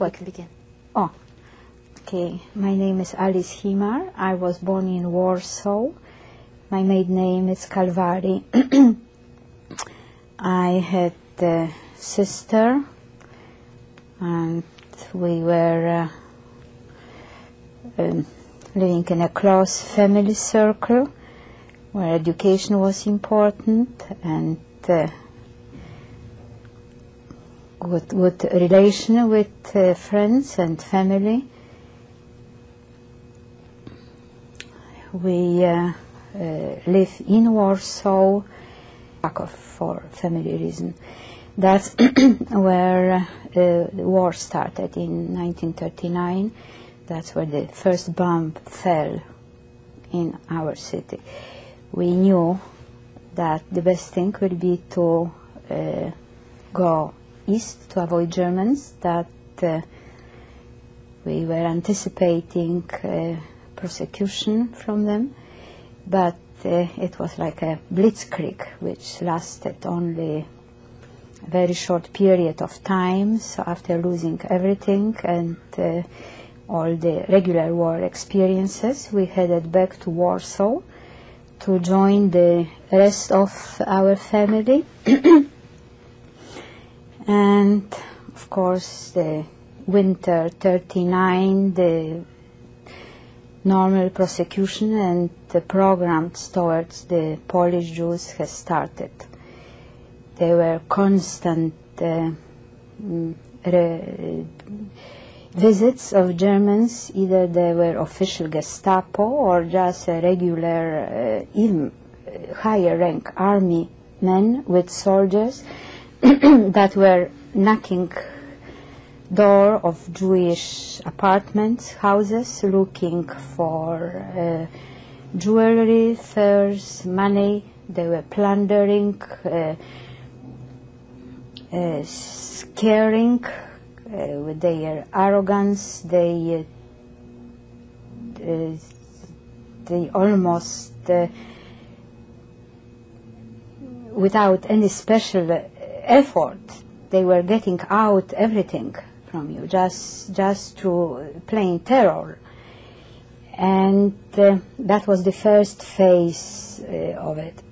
I can begin. Oh, okay. My name is Alice Hemar. I was born in Warsaw. My maiden name is Calvary. I had a sister, and we were living in a close family circle where education was important and good relation with friends and family. We live in Warsaw for family reason. That's where the war started in 1939. That's where the first bomb fell in our city. We knew that the best thing would be to go east to avoid Germans, that we were anticipating prosecution from them, but it was like a blitzkrieg which lasted only a very short period of time. So after losing everything and all the regular war experiences, we headed back to Warsaw to join the rest of our family. And of course the winter 39, the normal prosecution and the programs towards the Polish Jews has started. There were constant visits of Germans. Either they were official Gestapo or just a regular, even higher rank army men with soldiers that were knocking door of Jewish apartments, houses, looking for jewelry, furs, money. They were plundering, scaring with their arrogance. They almost, without any special effort, they were getting out everything from you, just through plain terror. And that was the first phase of it.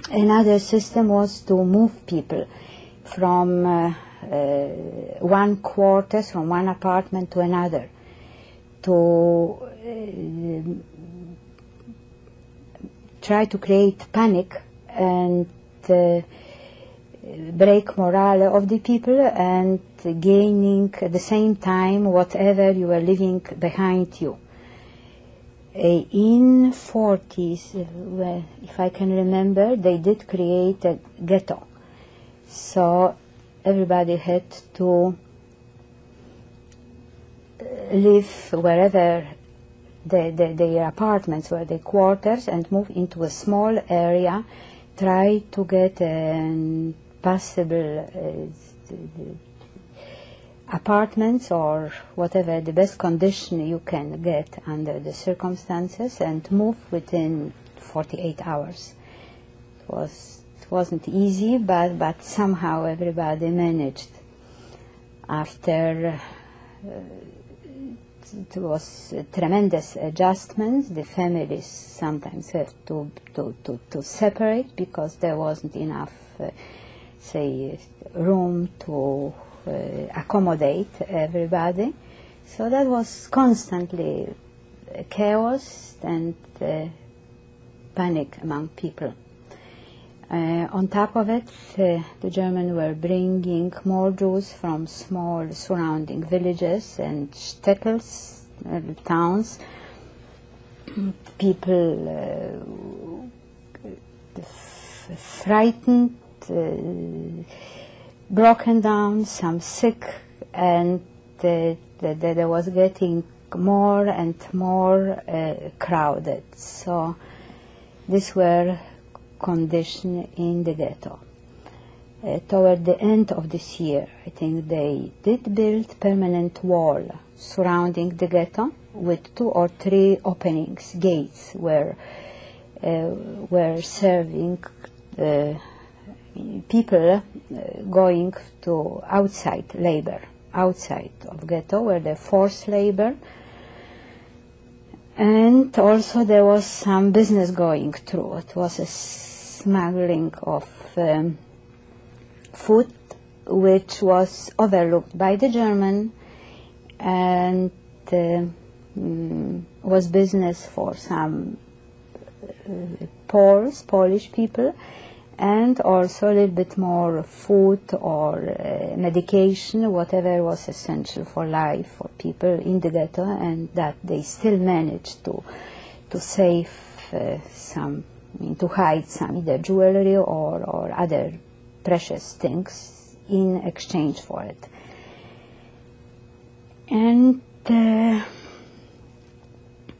Another system was to move people from one quarter, from one apartment to another, to try to create panic and break morale of the people, and gaining at the same time whatever you were leaving behind you. In 40s, if I can remember, they did create a ghetto. So everybody had to live wherever their apartments were, their quarters, and move into a small area, try to get a possible apartments or whatever, the best condition you can get under the circumstances, and move within 48 hours. It wasn't easy, but somehow everybody managed. After it was tremendous adjustments, the families sometimes have to separate because there wasn't enough say room to accommodate everybody. So that was constantly chaos and panic among people. On top of it, the Germans were bringing more Jews from small surrounding villages and shtetls, towns. People frightened, broken down, some sick, and there was getting more and more crowded. So these were conditions in the ghetto. Toward the end of this year, I think they did build permanent wall surrounding the ghetto with 2 or 3 openings, gates, where were serving people going to outside labor. outside of ghetto where the forced labor. And also there was some business going through. It was a smuggling of food, which was overlooked by the German, and was business for some Polish people, and also a little bit more food or medication, whatever was essential for life for people in the ghetto, and that they still managed to save some, to hide some either jewelry or other precious things in exchange for it. And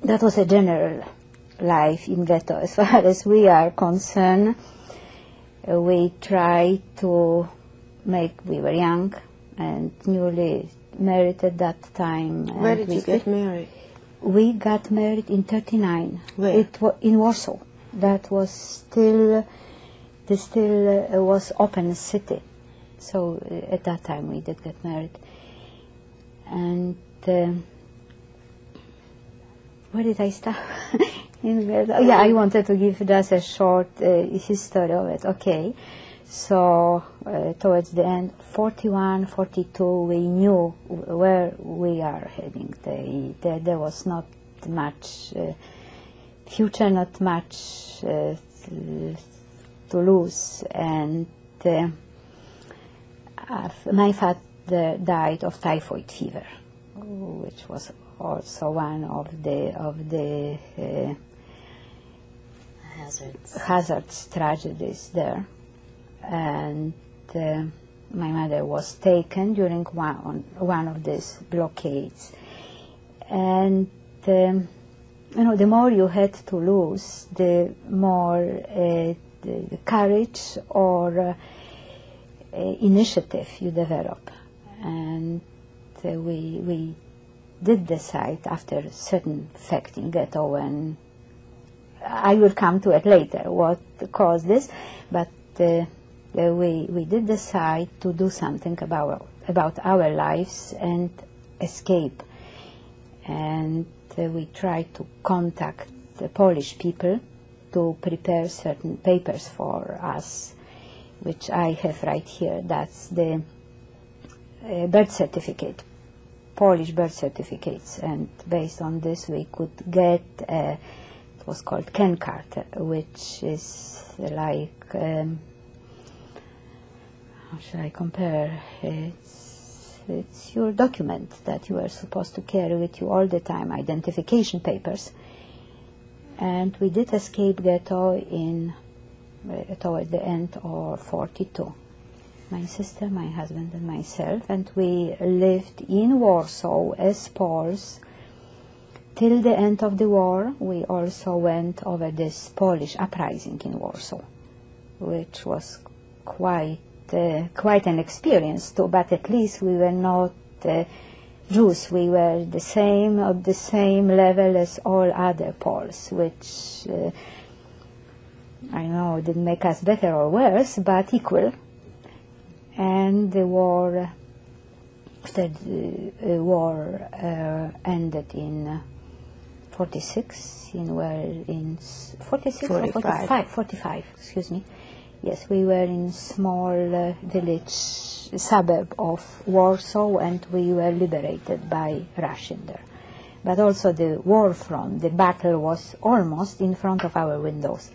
that was a general life in ghetto. As far as we are concerned, we tried to we were young and newly married at that time. Where did you get married? We got married in 1939. Where? It was in Warsaw. That was still was open city. So at that time we did get married. And where did I start? Yeah, I wanted to give just a short history of it. Okay, so towards the end, 41, 42, we knew where we are heading. There was not much future, not much to lose, and my father died of typhoid fever, which was also one of the hazards, tragedies there. And my mother was taken during one of these blockades. And the more you had to lose, the more the courage or initiative you develop. And we did decide after a certain fact in ghetto, and I will come to it later, what caused this, but we did decide to do something about our lives and escape. And we tried to contact the Polish people to prepare certain papers for us, which I have right here. That's the birth certificate, Polish birth certificates, and based on this we could get it was called Ken card, which is like how should I compare? It's your document that you are supposed to carry with you all the time, identification papers. And we did escape ghetto in toward the end of 42. My sister, my husband, and myself, and we lived in Warsaw as Poles till the end of the war. We also went over this Polish uprising in Warsaw, which was quite an experience too. But at least we were not Jews. We were at the same level as all other Poles, which I know didn't make us better or worse, but equal. And the war, after the war ended in 46, in 46 or 45, excuse me. Yes, we were in small village, suburb of Warsaw, and we were liberated by Russian there. But also the war front, the battle was almost in front of our windows.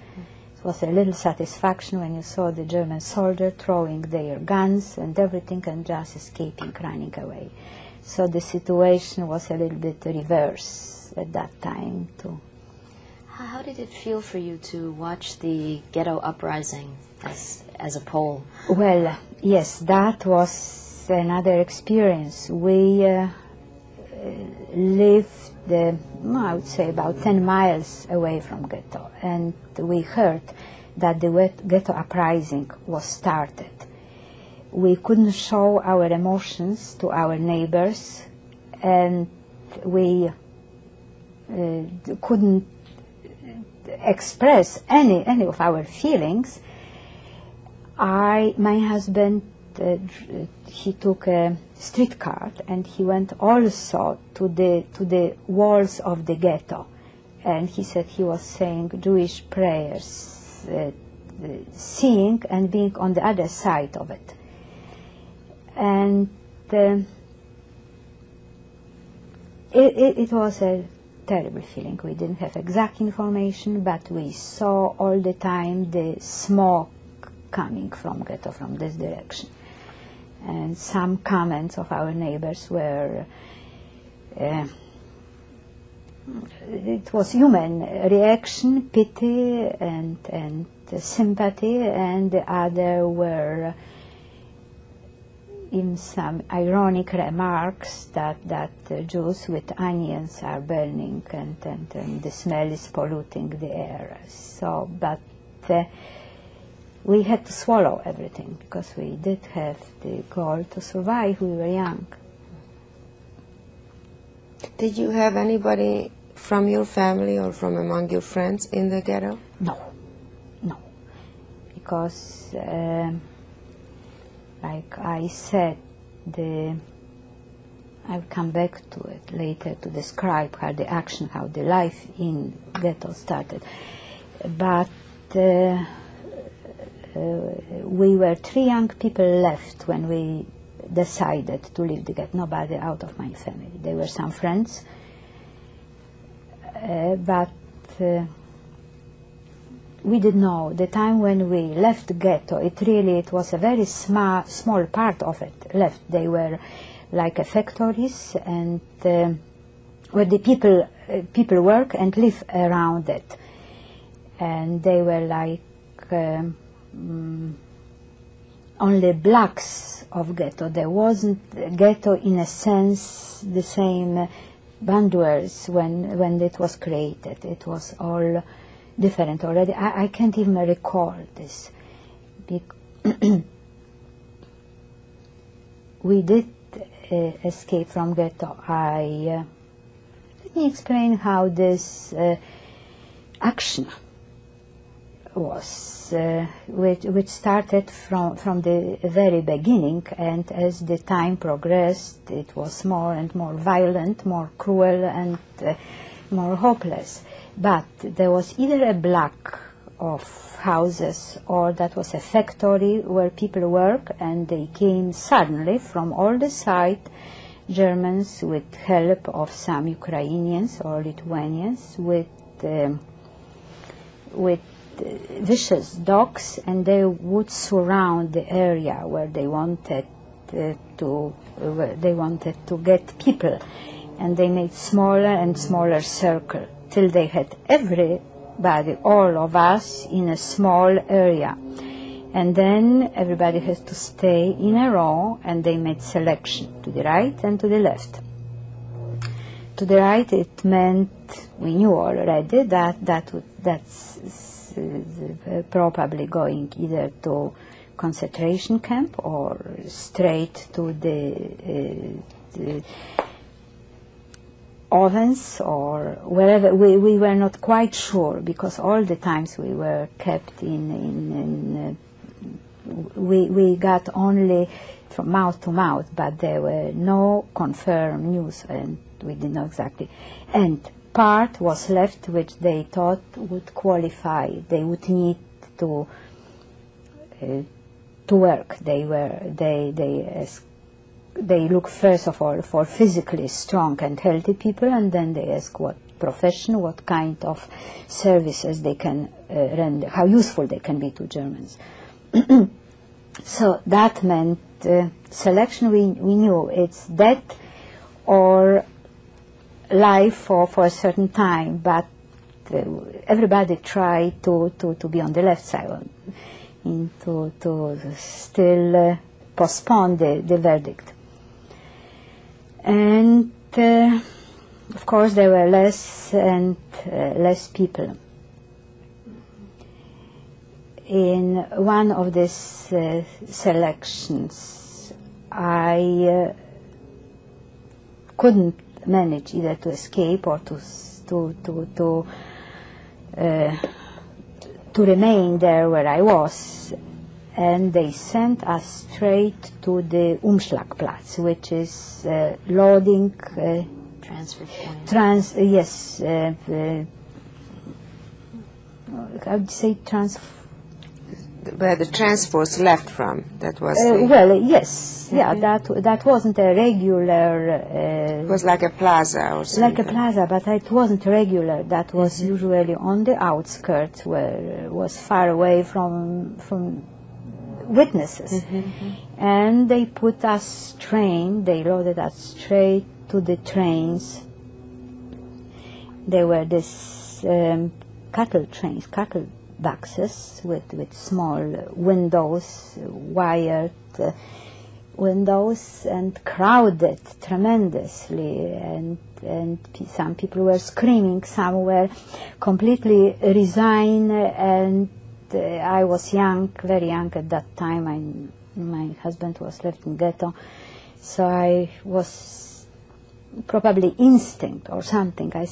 It was a little satisfaction when you saw the German soldier throwing their guns and everything and just escaping, running away. So the situation was a little bit reverse at that time too. How did it feel for you to watch the ghetto uprising as a Pole? Well, yes, that was another experience. We lived, I would say, about 10 miles away from ghetto, and we heard that the ghetto uprising was started. We couldn't show our emotions to our neighbors, and we couldn't express any of our feelings. My husband he took a streetcar and he went also to the walls of the ghetto, and he said he was saying Jewish prayers, seeing and being on the other side of it. And it was a terrible feeling. We didn't have exact information, but we saw all the time the smoke coming from ghetto from this direction. And some comments of our neighbors were, it was human reaction, pity and sympathy, and the other were in some ironic remarks that Jews with onions are burning and the smell is polluting the air. So, but we had to swallow everything because we did have the goal to survive. We were young. Did you have anybody from your family or from among your friends in the ghetto? No, because like I said, I'll come back to it later to describe how the action, how the life in ghetto started. But we were 3 young people left when we decided to leave the ghetto. Nobody out of my family. There were some friends, but we didn't know. The time when we left the ghetto, it was a very small part of it left. They were like factories and where the people work and live around it. And they were like only blocks of ghetto. There wasn't ghetto in a sense the same boundaries when it was created. It was all different already. I can't even recall this. We did escape from ghetto. Let me explain how this action was, which started from the very beginning, and as the time progressed, it was more and more violent, more cruel, and more hopeless. But there was either a block of houses or that was a factory where people work, and they came suddenly from all the sides, Germans with help of some Ukrainians or Lithuanians with vicious dogs, and they would surround the area where they wanted to get people, and they made smaller and smaller circle till they had everybody, all of us, in a small area, and then everybody has to stay in a row, and they made selection to the right and to the left. To the right, it meant we knew already that's probably going either to concentration camp or straight to the ovens or wherever. We were not quite sure, because all the times we were kept we got only from mouth to mouth, but there were no confirmed news, and we didn't know exactly. And part was left which they thought would qualify. They would need to work. They look first of all for physically strong and healthy people, and then they ask what profession, what kind of services they can render, how useful they can be to Germans. So that meant selection. We knew it's death or life for a certain time, but everybody tried to be on the left side, to still postpone the verdict. And of course there were less and less people. In one of these selections, I couldn't manage either to escape or to remain there where I was, and they sent us straight to the Umschlagplatz, which is loading Transfer point. I would say Where the transports left from, that was yes, yeah, that wasn't a regular. it was like a plaza or something. Like a plaza, but it wasn't regular. That was usually on the outskirts, where it was far away from witnesses. And they put us they loaded us straight to the trains. There were this cattle trains, cattle boxes with small windows, wired windows, and crowded tremendously, and some people were screaming, some were completely resigned, and I was young, very young at that time. My husband was left in ghetto, so I was probably instinct or something. I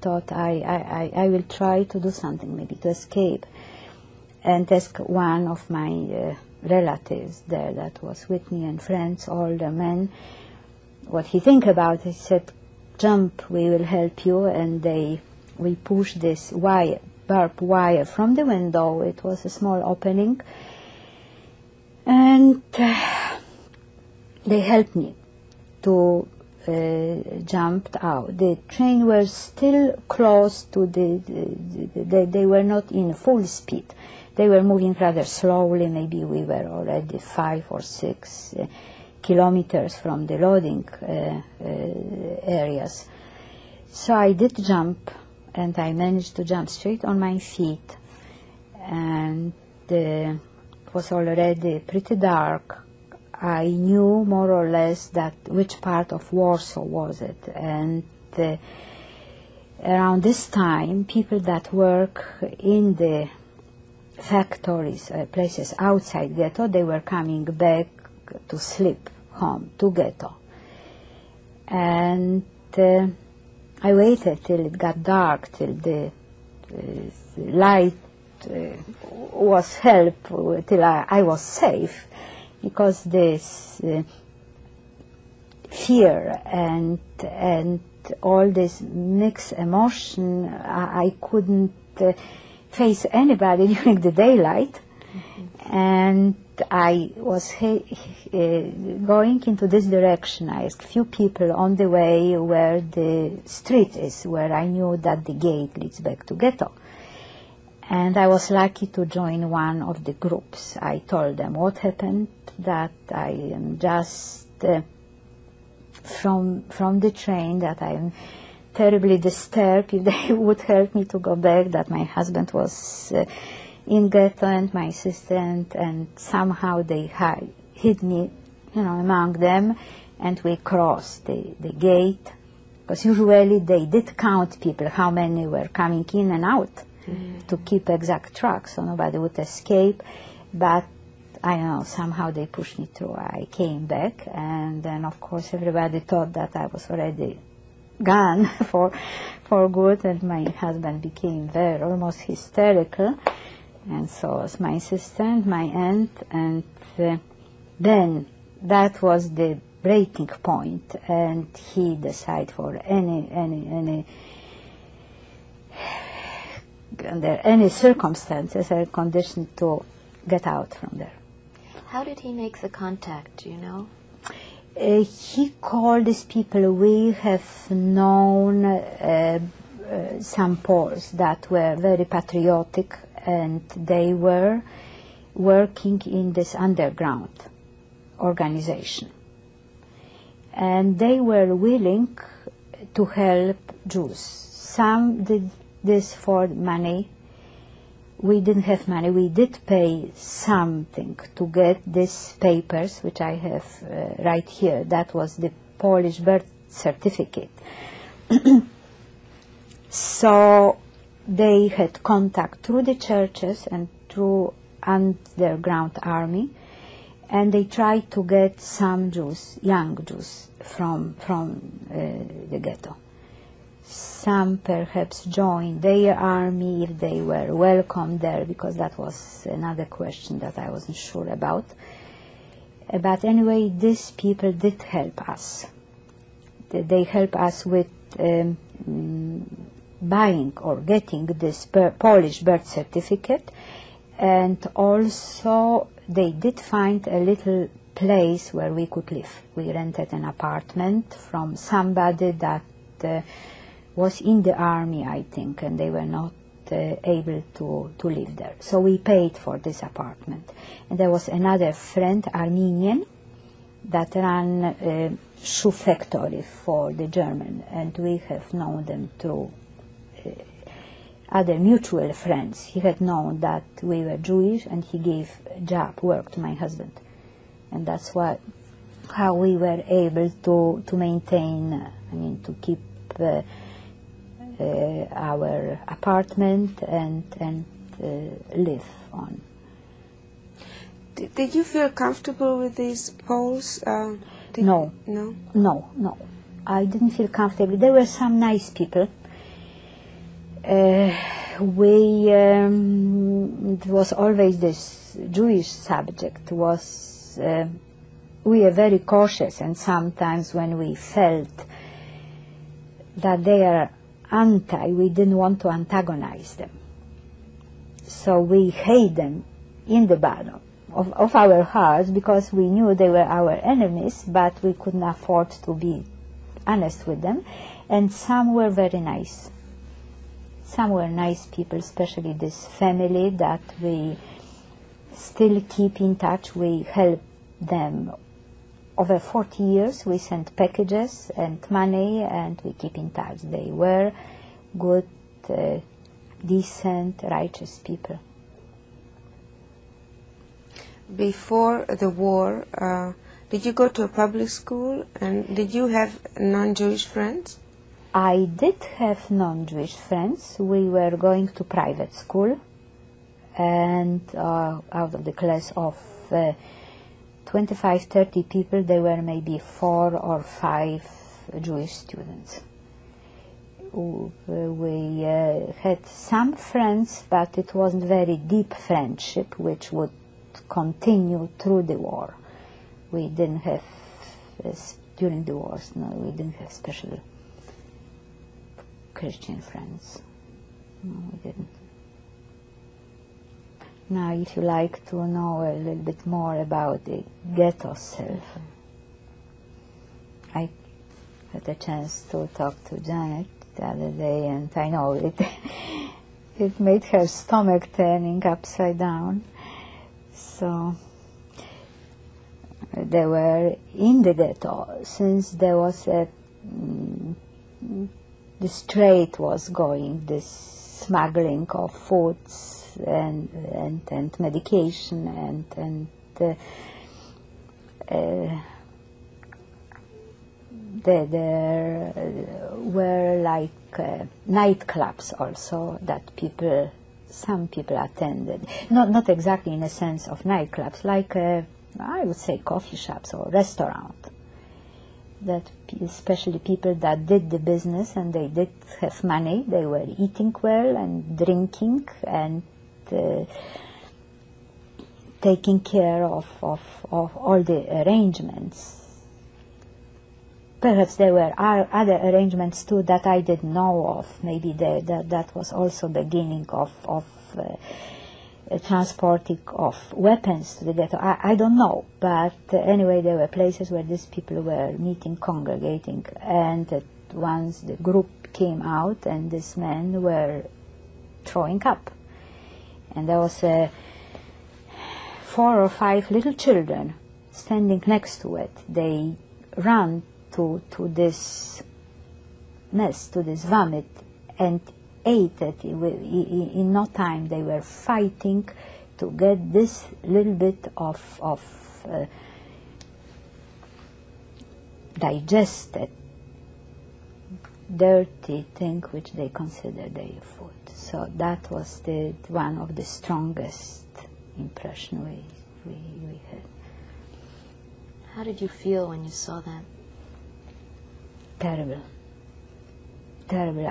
thought I will try to do something, maybe to escape, and ask one of my relatives there that was with me and friends, older men, what he think about it. He said, "Jump, we will help you." And we pushed this barbed wire from the window. It was a small opening, and they helped me to jumped out. The train was still close to they were not in full speed. They were moving rather slowly. Maybe we were already 5 or 6 kilometers from the loading areas. So I did jump, and I managed to jump straight on my feet, and it was already pretty dark. I knew more or less that which part of Warsaw was it, and around this time, people that work in the factories, places outside ghetto, they were coming back to sleep home to ghetto, and I waited till it got dark, till the light was help, till I was safe. Because this fear and all this mixed emotion, I couldn't face anybody during the daylight, and I was going into this direction. I asked a few people on the way where the street is, where I knew that the gate leads back to ghetto. And I was lucky to join one of the groups. I told them what happened, that I am just from the train, that I am terribly disturbed if they would help me to go back, that my husband was in ghetto and my sister, and somehow they hid me, among them, and we crossed the gate, because usually they did count people, how many were coming in and out, to keep exact track, so nobody would escape. But I don't know, somehow they pushed me through. I came back, and then of course everybody thought that I was already gone for good, and my husband became almost hysterical, and so was my sister and my aunt, and then that was the breaking point, and he decided for under any circumstances or condition to get out from there. How did he make the contact, do you know? He called these people. We have known some Poles that were very patriotic, and they were working in this underground organization. And they were willing to help Jews. Some did this for money. We didn't have money. We did pay something to get these papers, which I have right here. That was the Polish birth certificate. So they had contact through the churches and through underground army, and they tried to get some Jews, young Jews, from the ghetto. some perhaps joined their army if they were welcome there, because that was another question that I wasn't sure about. But anyway, these people did help us. They helped us with buying or getting this Polish birth certificate, and also they did find a little place where we could live. We rented an apartment from somebody that was in the army, I think, and they were not able to live there. So we paid for this apartment. And there was another friend, Armenian, that ran a shoe factory for the German, and we have known them through other mutual friends. He had known that we were Jewish, and he gave work to my husband. And that's how we were able to maintain, to keep our apartment and live on. Did you feel comfortable with these Poles? No. No? No. I didn't feel comfortable. There were some nice people. It was always this Jewish subject. We were very cautious, and sometimes when we felt that they are we didn't want to antagonize them. So we hate them in the bottom of our hearts, because we knew they were our enemies, but we couldn't afford to be honest with them. And some were very nice. Some were nice people, especially this family that we still keep in touch. We help them over 40 years. We sent packages and money, and we keep in touch. They were good, decent, righteous people. Before the war, did you go to a public school, and did you have non-Jewish friends? I did have non-Jewish friends. We were going to private school, and out of the class of 25, 30 people, there were maybe 4 or 5 Jewish students. We had some friends, but it wasn't very deep friendship, which would continue through the war. We didn't have, during the wars, no, we didn't have special Christian friends. No, we didn't. Now, if you like to know a little bit more about the ghetto self, I had a chance to talk to Janet the other day, and I know it made her stomach turning upside down. So they were in the ghetto, since there was the trade was going, this smuggling of foods and medication, and there were like nightclubs also that some people attended. Not exactly in a sense of nightclubs, like I would say coffee shops or restaurant. That especially people that did the business and they did have money, they were eating well and drinking and taking care of all the arrangements. Perhaps there were other arrangements too that I didn't know of. Maybe that was also beginning of transporting of weapons to the ghetto. I don't know, but anyway, there were places where these people were meeting, congregating, and once the group came out, and these men were throwing up, and there was 4 or 5 little children standing next to it. They ran to this mess, to this vomit, and ate it. In no time they were fighting to get this little bit of digested dirty thing which they considered their food. So that was one of the strongest impression we had. How did you feel when you saw that? Terrible. terrible.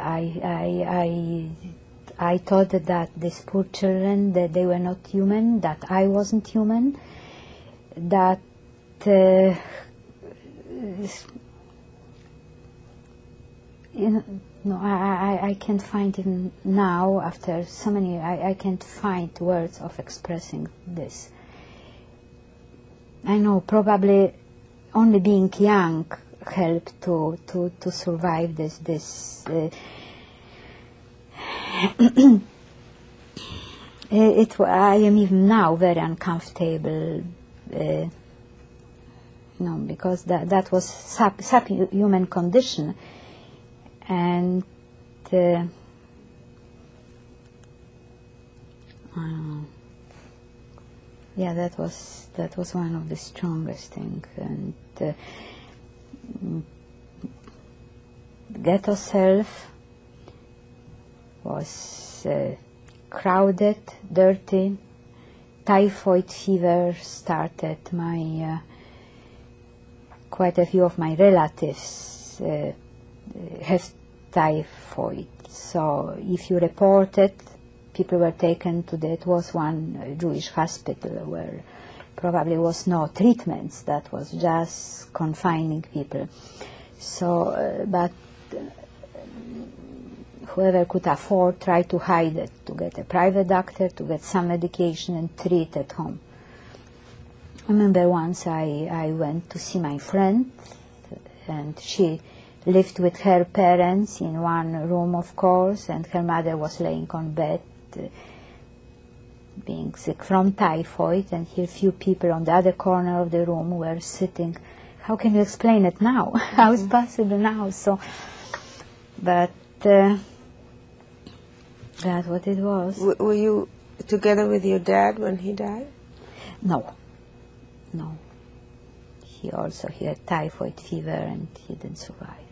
I thought that these poor children, that they were not human, that I wasn't human, that I can't find even now, after so many, I can't find words of expressing this. I know probably only being young helped to survive this. I am even now very uncomfortable, because that was subhuman condition, and that was one of the strongest things. And ghetto self was crowded, dirty. Typhoid fever started. Quite a few of my relatives have typhoid. So if you reported, people were taken to it was one Jewish hospital where probably was no treatments. That was just confining people. So, but whoever could afford tried to hide it, to get a private doctor, to get some medication and treat at home. I remember once I went to see my friend, and she lived with her parents in one room, of course, and her mother was laying on bed, being sick from typhoid, and here few people on the other corner of the room were sitting. How can you explain it now? How is it possible now? So, but that's what it was. Were you together with your dad when he died? No. He had typhoid fever and he didn't survive.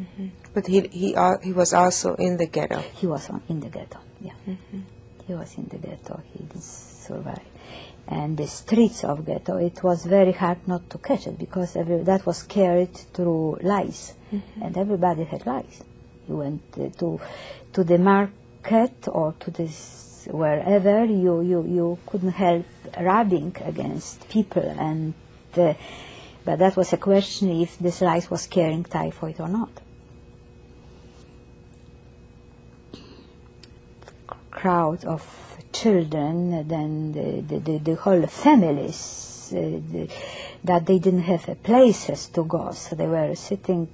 Mm-hmm. But he was also in the ghetto. He was in the ghetto. Yeah. Mm-hmm. He was in the ghetto. He didn't survive. And the streets of ghetto, it was very hard not to catch it because that was carried through lice, and everybody had lice. You went to the market or to this wherever, you couldn't help rubbing against people, and but that was a question if this lice was carrying typhoid or not. Crowd of children, then the whole families, that they didn't have places to go, so they were sitting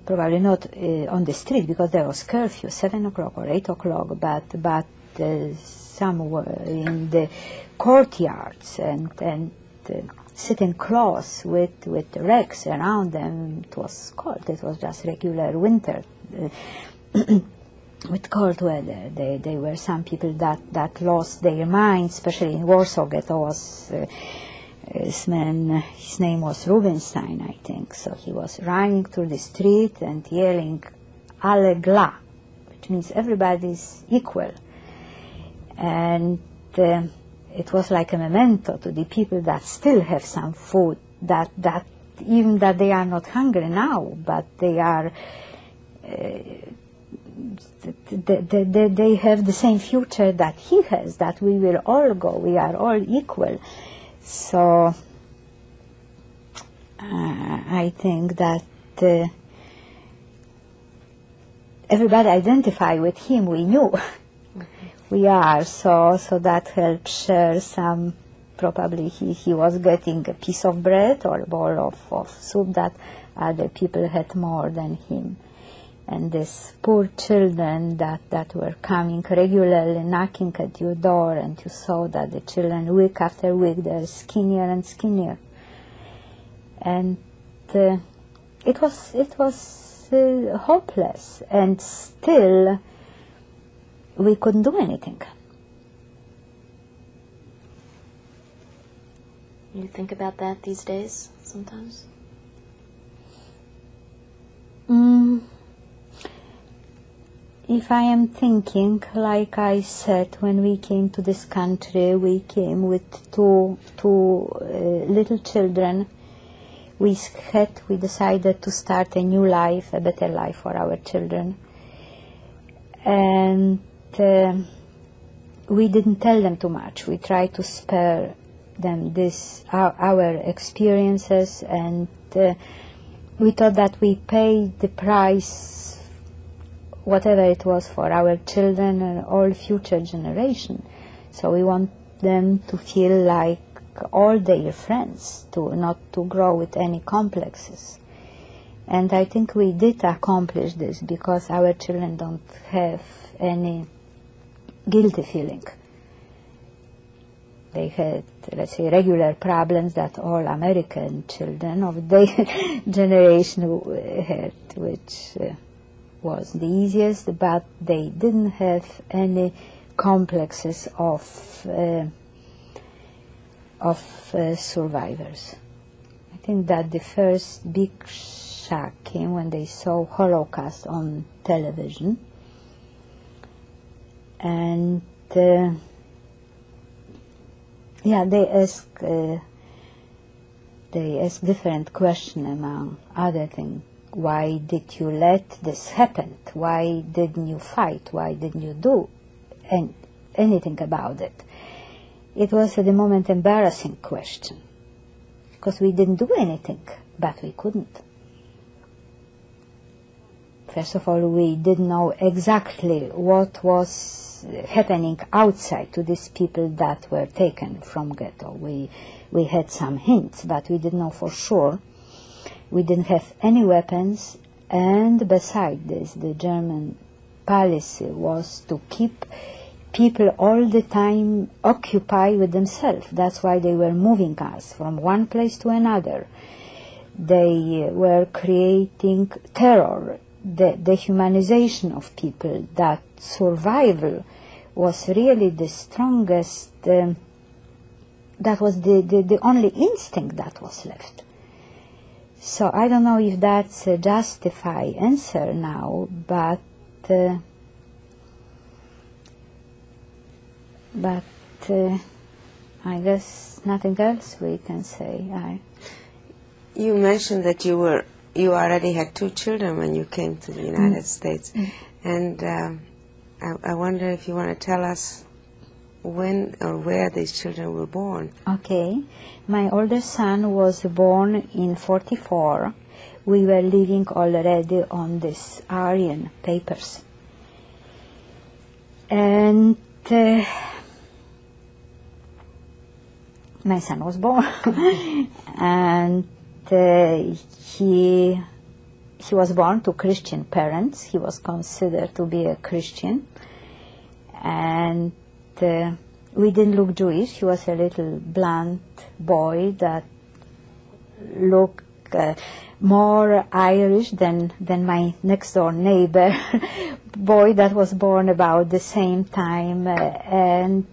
probably not on the street because there was curfew, 7 o'clock or 8 o'clock, but some were in the courtyards and sitting close with racks around them. It was cold. It was just regular winter. With cold weather, there were some people that lost their minds, especially in Warsaw ghetto. Was this man? His name was Rubinstein, I think. So he was running through the street and yelling "Ale gla," which means everybody's equal, and it was like a memento to the people that still have some food. That even that they are not hungry now, but they are. They have the same future that he has, that we will all go, we are all equal. So I think that everybody identify with him, we knew. We are, so that helped share some, probably he was getting a piece of bread or a bowl of soup that other people had more than him. And these poor children that were coming regularly, knocking at your door, and you saw that the children, week after week, they're skinnier and skinnier. And it was hopeless, and still we couldn't do anything. You think about that these days sometimes? If I am thinking, like I said, when we came to this country, we came with two little children. we decided to start a new life, a better life for our children. And we didn't tell them too much. We tried to spare them our experiences, and we thought that we paid the price, whatever it was, for our children and all future generation. So we want them to feel like all their friends, not to grow with any complexes. And I think we did accomplish this because our children don't have any guilty feeling. They had, let's say, regular problems that all American children of their generation had, which was the easiest, but they didn't have any complexes of survivors. I think that the first big shock came when they saw Holocaust on television, and they ask different questions, among other things. Why did you let this happen? Why didn't you fight? Why didn't you do anything about it? It was at the moment embarrassing question, because we didn't do anything, but we couldn't. First of all, we didn't know exactly what was happening outside to these people that were taken from ghetto. We had some hints, but we didn't know for sure. We didn't have any weapons, and beside this, the German policy was to keep people all the time occupied with themselves. That's why they were moving us from one place to another. They were creating terror, the dehumanization of people, that survival was really the strongest, that was the only instinct that was left. So I don't know if that's a justified answer now, but I guess nothing else we can say. You mentioned that you already had 2 children when you came to the United States, and I wonder if you want to tell us when or where these children were born. Okay. My older son was born in 1944. We were living already on these Aryan papers. And my son was born. And he was born to Christian parents. He was considered to be a Christian. And we didn't look Jewish. He was a little blunt boy that looked more Irish than my next door neighbor boy that was born about the same time, and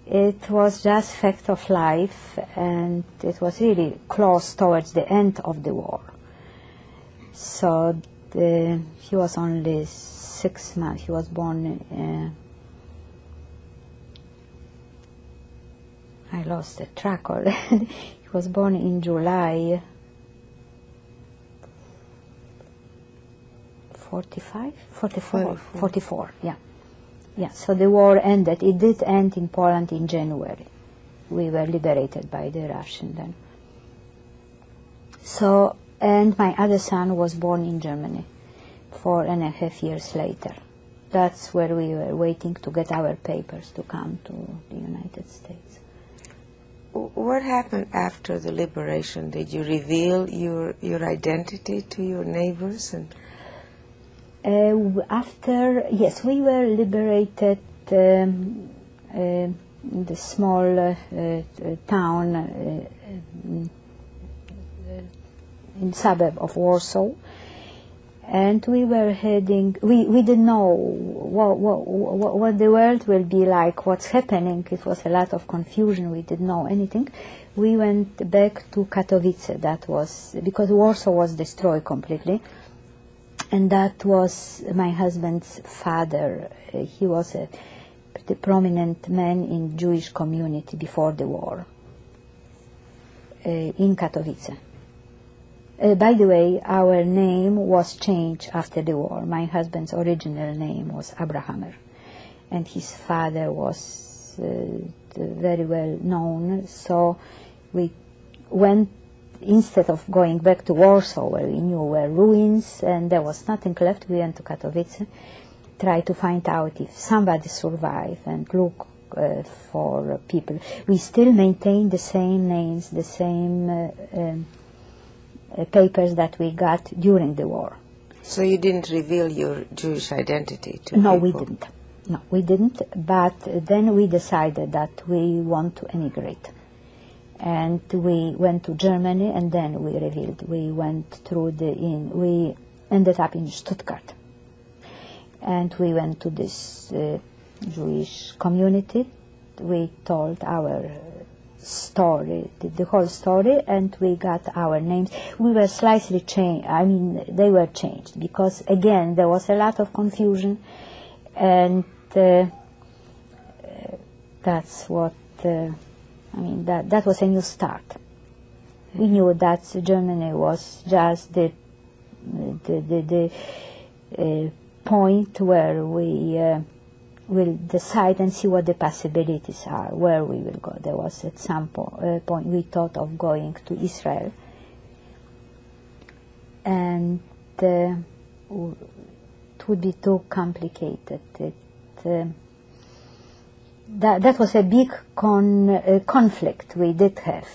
it was just fact of life, and it was really close towards the end of the war. So he was only 6 months. He was born. I lost the track already. He was born in July 44, yeah. So the war ended. It did end in Poland in January. We were liberated by the Russians then. So, and my other son was born in Germany 4.5 years later. That's where we were waiting to get our papers to come to the United States. What happened after the liberation? Did you reveal your identity to your neighbors? And yes, we were liberated in the small town in suburb of Warsaw, and we were heading. We didn't know what the world will be like, what's happening. It was a lot of confusion. We didn't know anything. We went back to Katowice. That was because Warsaw was destroyed completely. And that was my husband's father. He was a pretty prominent man in Jewish community before the war. in Katowice. By the way, our name was changed after the war. My husband's original name was Abrahamer, and his father was very well known, so we went, instead of going back to Warsaw, where we knew were ruins and there was nothing left, we went to Katowice, try to find out if somebody survived and look for people. We still maintain the same names, the same papers that we got during the war. So you didn't reveal your Jewish identity to No, people? we didn't. No, we didn't. But then we decided that we want to emigrate. And we went to Germany, and then we revealed. We went through we ended up in Stuttgart. And we went to this Jewish community. We told our story, the whole story, and we got our names. We were slightly changed. I mean, they were changed because, again, there was a lot of confusion, and that's what, that was a new start. We knew that Germany was just the point where we will decide and see what the possibilities are, where we will go. There was at some point we thought of going to Israel, and it would be too complicated. That was a big conflict we did have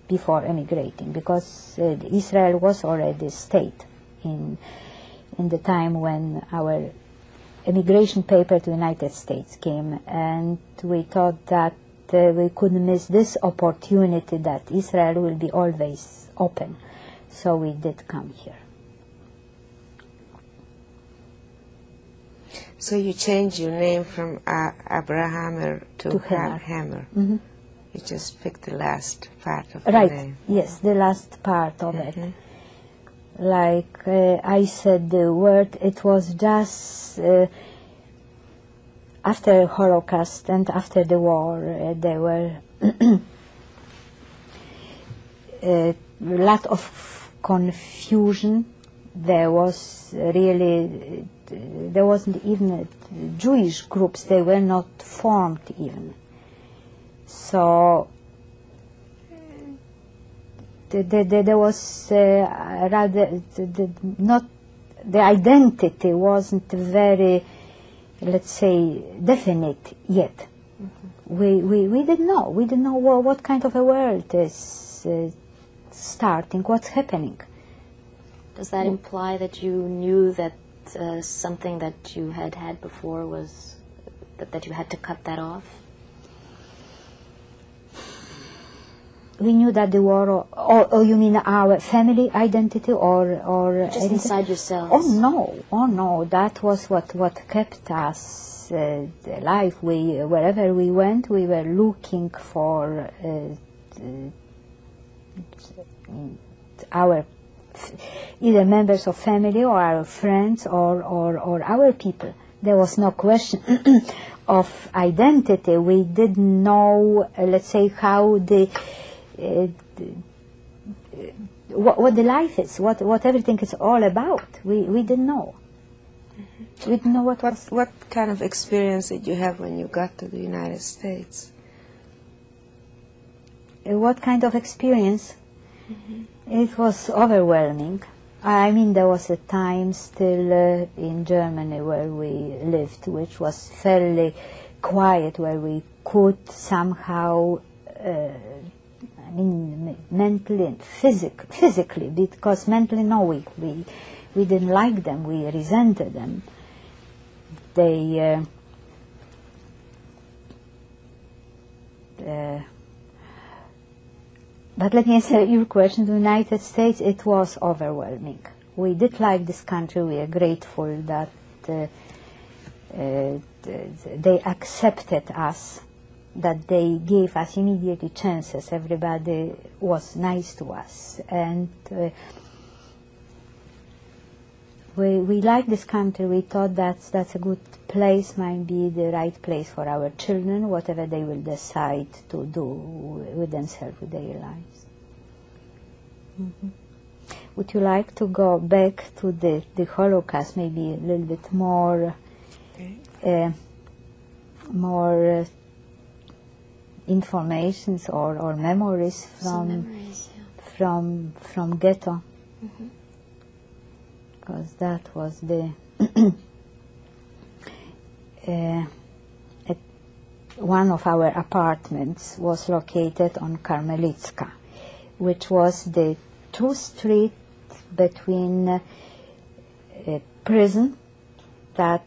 before emigrating, because Israel was already a state in the time when our immigration paper to the United States came, and we thought that we couldn't miss this opportunity, that Israel will be always open. So we did come here. So you changed your name from Abrahamer to Hemar. Mm-hmm. You just picked the last part of the Right, name. yes, the last part of it. Like I said the word, it was just after Holocaust and after the war, there were a lot of confusion. There was really, there wasn't even Jewish groups, they were not formed even. So there was rather not, the identity wasn't very, let's say, definite yet. Mm-hmm. We didn't know. We didn't know what kind of a world is starting, what's happening. Does that imply that you knew that something that you had before was, that you had to cut that off? We knew that the war, or you mean our family identity, or just inside yourselves? Oh no, that was what kept us alive. Wherever we went, we were looking for our either members of family or our friends or our people. There was no question of identity. We didn't know, let's say, how what the life is, what everything is all about. We didn't know. Mm-hmm. We didn't know what kind of experience did you have when you got to the United States? What kind of experience? Mm-hmm. It was overwhelming. I mean, there was a time still in Germany where we lived, which was fairly quiet, where we could somehow mentally and physically, because mentally, no, we didn't like them, we resented them. But let me answer your question. The United States, it was overwhelming. We did like this country. We are grateful that they accepted us, that they gave us immediately chances. Everybody was nice to us, and we like this country. We thought that's a good place, might be the right place for our children, whatever they will decide to do with themselves, with their lives. Would you like to go back to the Holocaust, maybe a little bit more, more informations or memories from ghetto? Because that was the one of our apartments was located on Karmelitska, which was the two street between a prison that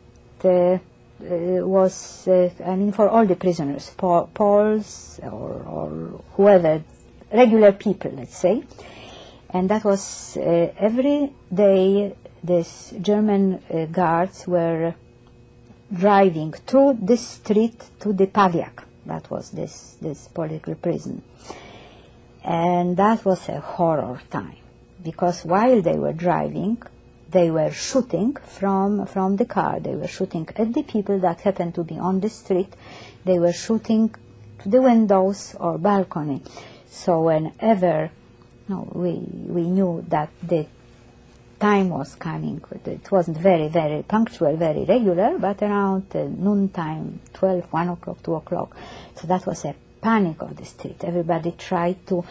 was, I mean, for all the prisoners, Poles or whoever, regular people, let's say. And that was every day these German guards were driving through this street to the Paviak. That was this political prison. And that was a horror time, because while they were driving, they were shooting from the car. They were shooting at the people that happened to be on the street. They were shooting to the windows or balcony. So whenever we knew that the time was coming, it wasn't very, very punctual, very regular, but around noontime, 12, 1 o'clock, 2 o'clock. So that was a panic of the street. Everybody tried to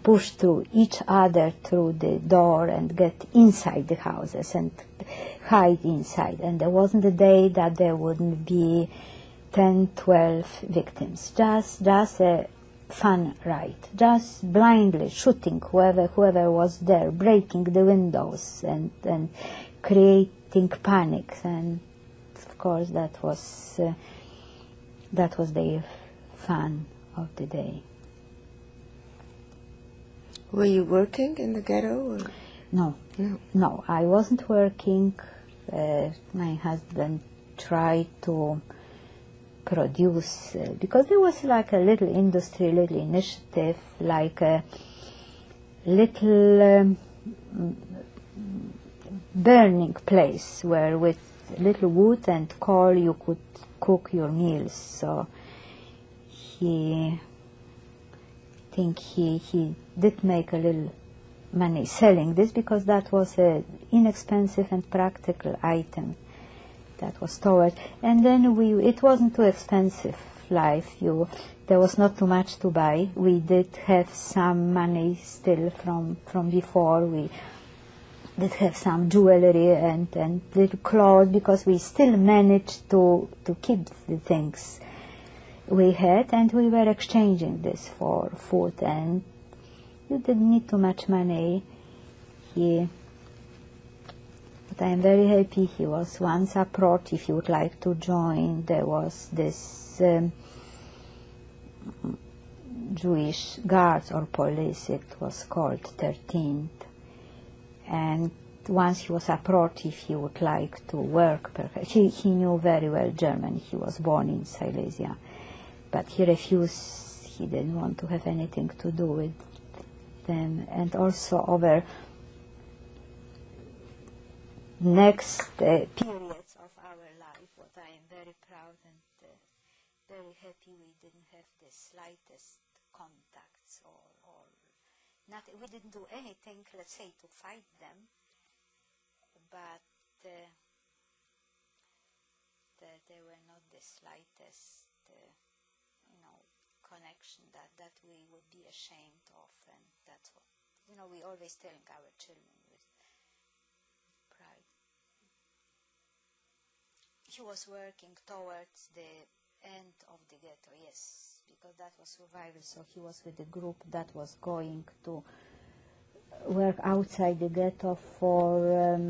push through each other through the door and get inside the houses and hide inside. And there wasn't a day that there wouldn't be 10, 12 victims. Just a fun ride. Just blindly shooting whoever was there, breaking the windows and creating panic. And of course that was the fun of the day. Were you working in the ghetto? Or? No, I wasn't working. My husband tried to produce, because there was like a little industry, little initiative, like a little burning place where with little wood and coal you could cook your meals. So he did make a little money selling this, because that was an inexpensive and practical item that was stored. And then it wasn't too expensive life. There was not too much to buy. We did have some money still from before. We did have some jewelry and little clothes, because we still managed to keep the things we had, and we were exchanging this for food, and you didn't need too much money. But I am very happy he was once approached if you would like to join. There was this Jewish guards or police, it was called 13th, and once he was approached if he would like to work, he knew very well German. He was born in Silesia. But he refused. He didn't want to have anything to do with them. And also over next periods of our life, what I am very proud and very happy, we didn't have the slightest contacts or not. We didn't do anything, let's say, to fight them, but there were not the slightest connection that we would be ashamed of, and that's what we always telling our children with pride. He was working towards the end of the ghetto, yes, because that was survival. So he was with the group that was going to work outside the ghetto for.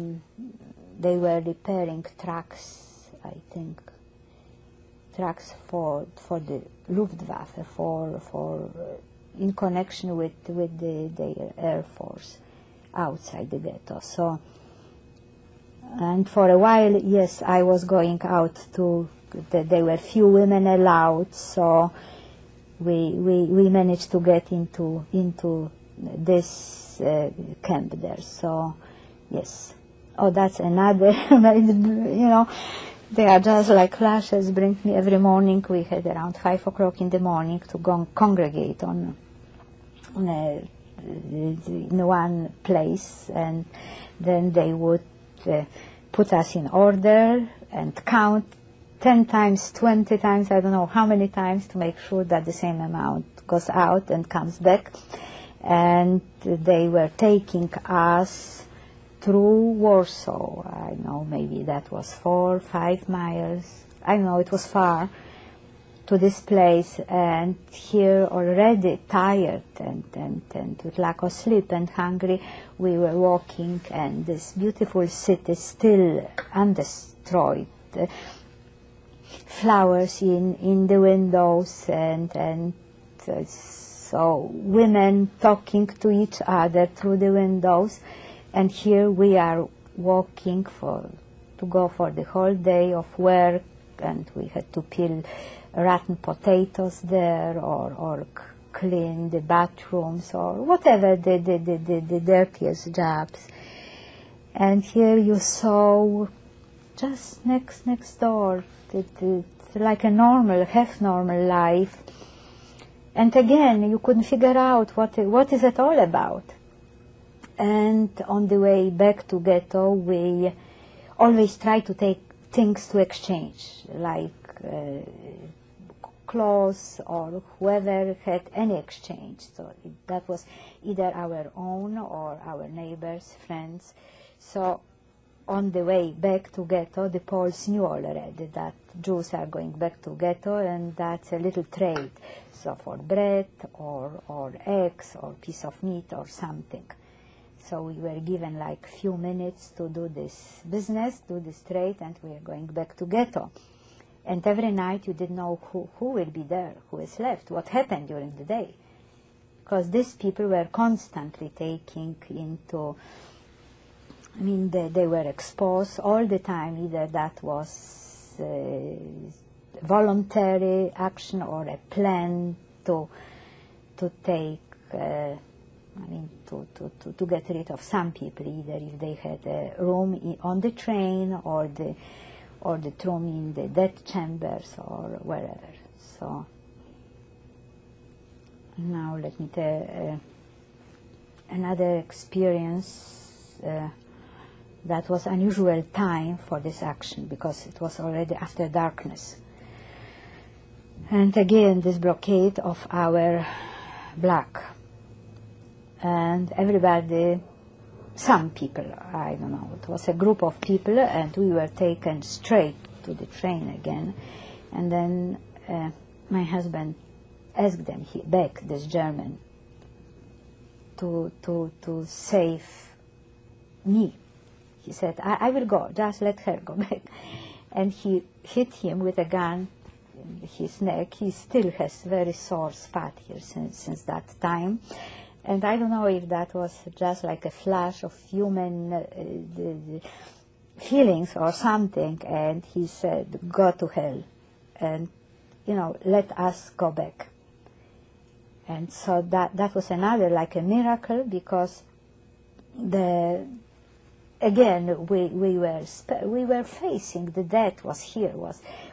They were repairing trucks, I think. Trucks for the Luftwaffe, for in connection with the Air Force outside the ghetto. So, and for a while, yes, I was going out to. There were few women allowed, so we managed to get into this camp there. So, yes. Oh, that's another. They are just like flashes, bring me every morning. We had around 5 o'clock in the morning to go congregate on a in one place, and then they would put us in order and count 10 times, 20 times, I don't know how many times, to make sure that the same amount goes out and comes back. And they were taking us through Warsaw. I know, maybe that was 4 or 5 miles. I know it was far to this place, and here already tired and with lack of sleep and hungry, we were walking, and this beautiful city still undestroyed. Flowers in the windows, and so women talking to each other through the windows, and here we are walking to go for the whole day of work, and we had to peel rotten potatoes there, or clean the bathrooms, or whatever the dirtiest jobs. And here you saw just next door, it's like a normal, half-normal life. And again, you couldn't figure out what is it all about. And on the way back to ghetto, we always try to take things to exchange, like clothes, or whoever had any exchange. So that was either our own or our neighbors, friends. So on the way back to ghetto, the Poles knew already that Jews are going back to ghetto, and that's a little trade. So for bread or eggs or piece of meat or something. So we were given like few minutes to do this business, do this trade, and we are going back to ghetto. And every night you didn't know who will be there, who is left, what happened during the day. Because these people were constantly taking into, I mean, they were exposed all the time. Either that was voluntary action or a plan to take, to get rid of some people, either if they had a room on the train or the room in the death chambers or wherever. So now let me tell another experience. That was unusual time for this action, because it was already after darkness. And again, this blockade of our block. And everybody, some people, I don't know, it was a group of people, and we were taken straight to the train again. And then my husband asked them, he begged this German to save me. He said, I will go, just let her go back. And he hit him with a gun in his neck. He still has very sore spot here since that time. And I don't know if that was just like a flash of human feelings or something. And he said, go to hell, and, let us go back. And so that was another, like a miracle, because again, we were facing the death was here,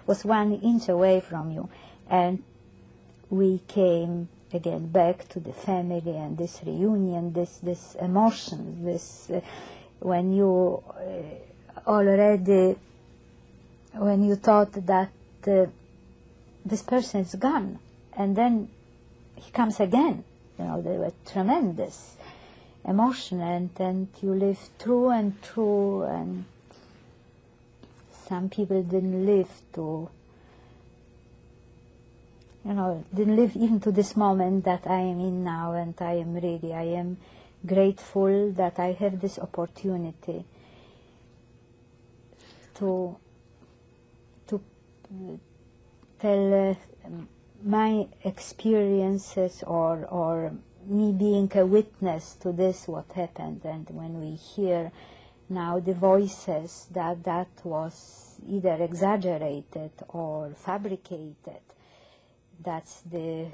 was 1 inch away from you, and we came again back to the family and this reunion, this emotion, this when you when you thought that this person is gone, and then he comes again. They were tremendous emotion, and you live through and through, and some people didn't live didn't live even to this moment that I am in now, and I am grateful that I have this opportunity to tell my experiences, or me being a witness to this, what happened. And when we hear now the voices that was either exaggerated or fabricated, that's the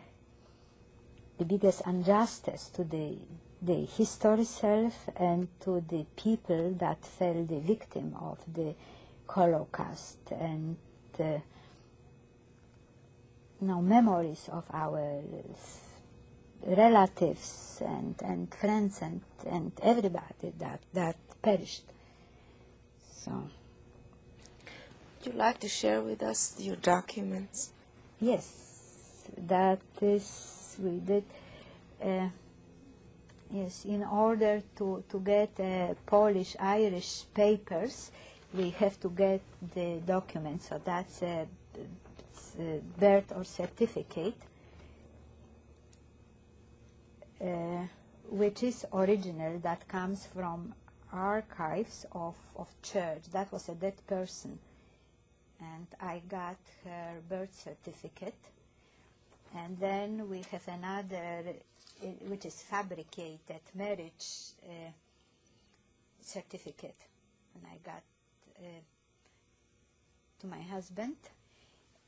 biggest injustice to the history self and to the people that fell the victim of the Holocaust, and memories of our relatives and friends and everybody that perished. So, would you like to share with us your documents? yes, that is, we did. Yes, in order to get Polish-Irish papers, we have to get the documents. So that's a birth or certificate, which is original, that comes from archives of church. That was a dead person. And I got her birth certificate. And then we have another, which is fabricated marriage certificate. And I got to my husband.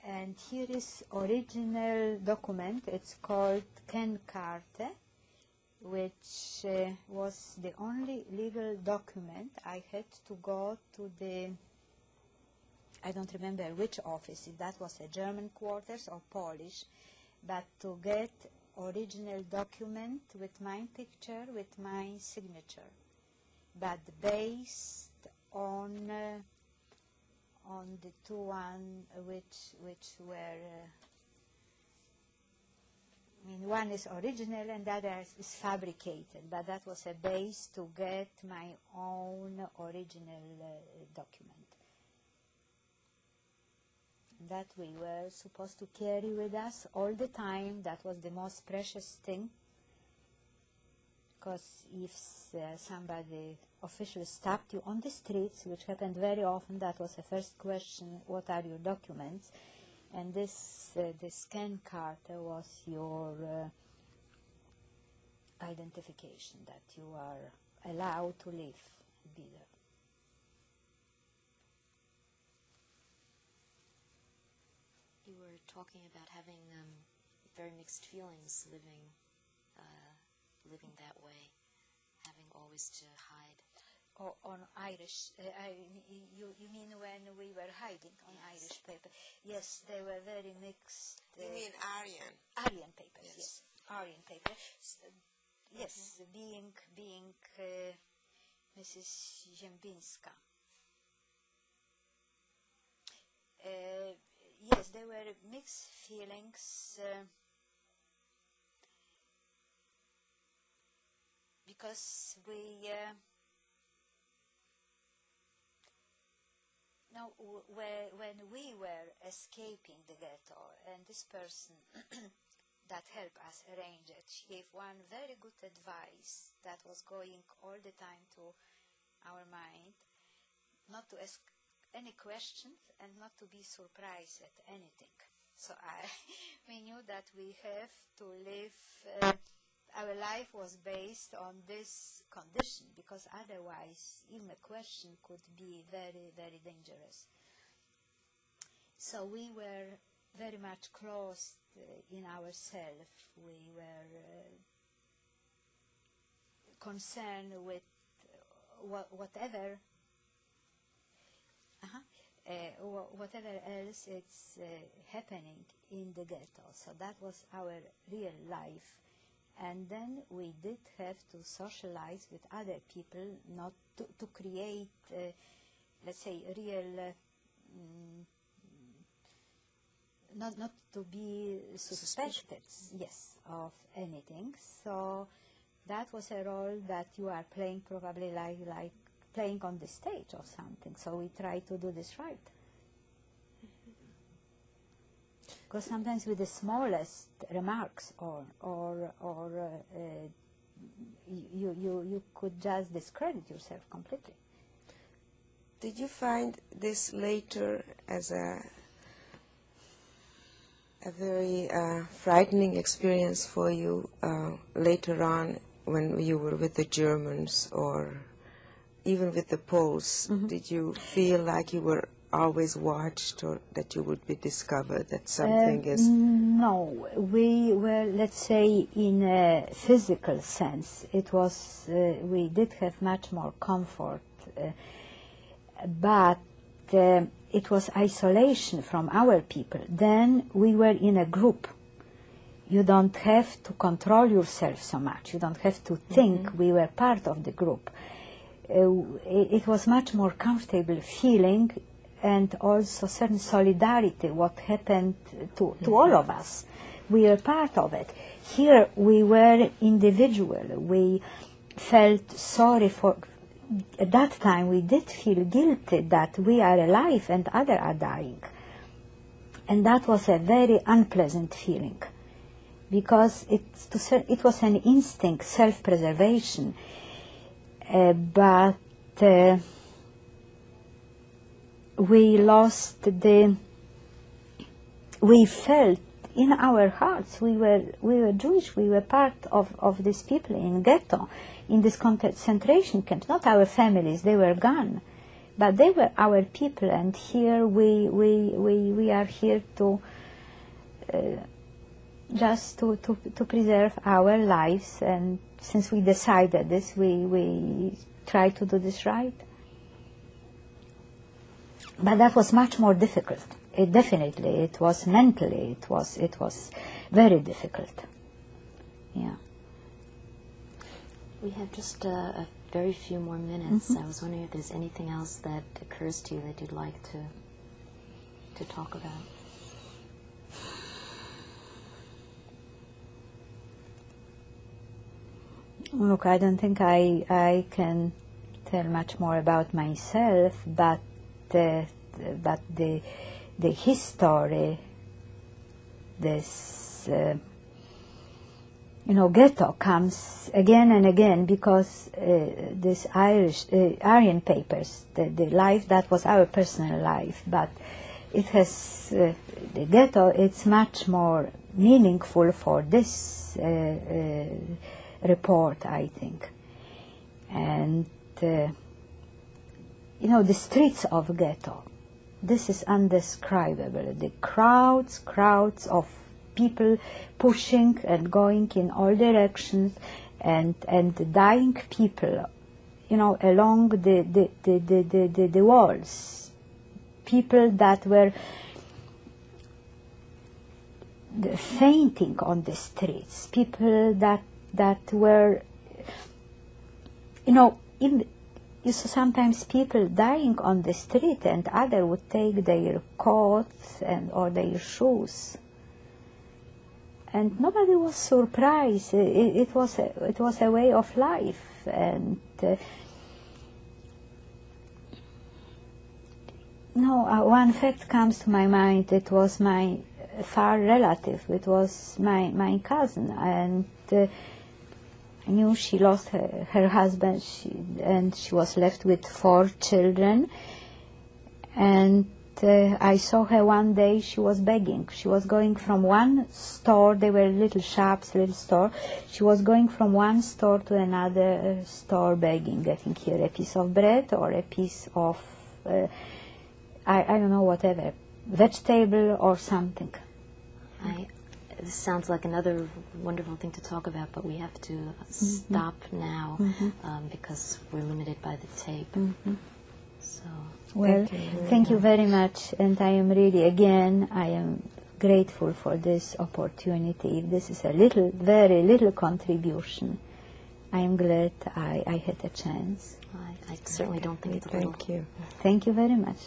And here is original document. It's called Kenkarte, which was the only legal document. I had to go to the, I don't remember which office, if that was a German quarters or Polish, but to get original document with my picture, with my signature, but based on the two one which were, I mean, one is original and the other is fabricated, but that was a base to get my own original document. That we were supposed to carry with us all the time. That was the most precious thing, because if somebody officially stopped you on the streets, which happened very often, that was the first question: what are your documents? And this Kenkarte was your identification that you are allowed to live, be there. You were talking about having very mixed feelings living that way, having always to hide. Oh, on Irish, you mean when we were hiding on Irish paper? Yes, they were very mixed. You mean Aryan? Aryan papers, yes. Aryan paper. Yes, being Mrs. Ziembinska. Yes, there were mixed feelings because we when we were escaping the ghetto, and this person that helped us arrange it, she gave one very good advice that was going all the time to our mind, not to ask any questions and not to be surprised at anything. So we knew that we have to live, our life was based on this condition, because otherwise even a question could be very, very dangerous. So we were very much closed in ourselves. We were concerned with whatever whatever else is happening in the ghetto. So that was our real life. And then we did have to socialize with other people, not to create, let's say, real, not to be suspected, yes, of anything. So that was a role that you are playing, probably like playing on the stage or something. So we try to do this right. Because sometimes with the smallest remarks you could just discredit yourself completely. Did you find this later as a very frightening experience for you later on when you were with the Germans or even with the Poles? Mm-hmm. Did you feel like you were always watched, or that you would be discovered, that something is... No, we were, let's say, in a physical sense, it was, we did have much more comfort, but it was isolation from our people. Then we were in a group, you don't have to control yourself so much. You don't have to think. We were part of the group. It was much more comfortable feeling, and also certain solidarity, what happened to all of us. We were part of it. Here we were individual. We felt sorry for, at that time we did feel guilty that we are alive and others are dying. And that was a very unpleasant feeling, because it was an instinct, self-preservation, but we felt in our hearts, we were Jewish, we were part of these people in ghetto, in this concentration camp, not our families, they were gone, but they were our people, and here we are here to just to preserve our lives, and since we decided this, we try to do this right. But that was much more difficult. It was mentally, it was very difficult. Yeah. We have just a very few more minutes. I was wondering if there's anything else that occurs to you that you'd like to talk about. Look, I don't think I can tell much more about myself, but the history, this ghetto comes again and again, because this Aryan papers, the life that was our personal life, but it has the ghetto. It's much more meaningful for this report, I think, and the streets of ghetto. This is undescribable. The crowds of people pushing and going in all directions, and dying people, along the walls. People that were fainting on the streets. People that were, you saw sometimes people dying on the street, and others would take their coats or their shoes, and nobody was surprised. It was a way of life, and one fact comes to my mind. It was my far relative. It was my cousin, and I knew she lost her husband, and she was left with 4 children. And I saw her one day. She was begging. She was going from one store. They were little shops, little store. She was going from one store to another store begging, getting here a piece of bread or a piece of, I don't know, whatever, vegetable or something. This sounds like another wonderful thing to talk about, but we have to stop now because we're limited by the tape. So, well, thank you very much, and I am really, again, I am grateful for this opportunity. If this is a very little contribution, I am glad I had a chance. I certainly don't think it's a little. Thank you. Thank you very much.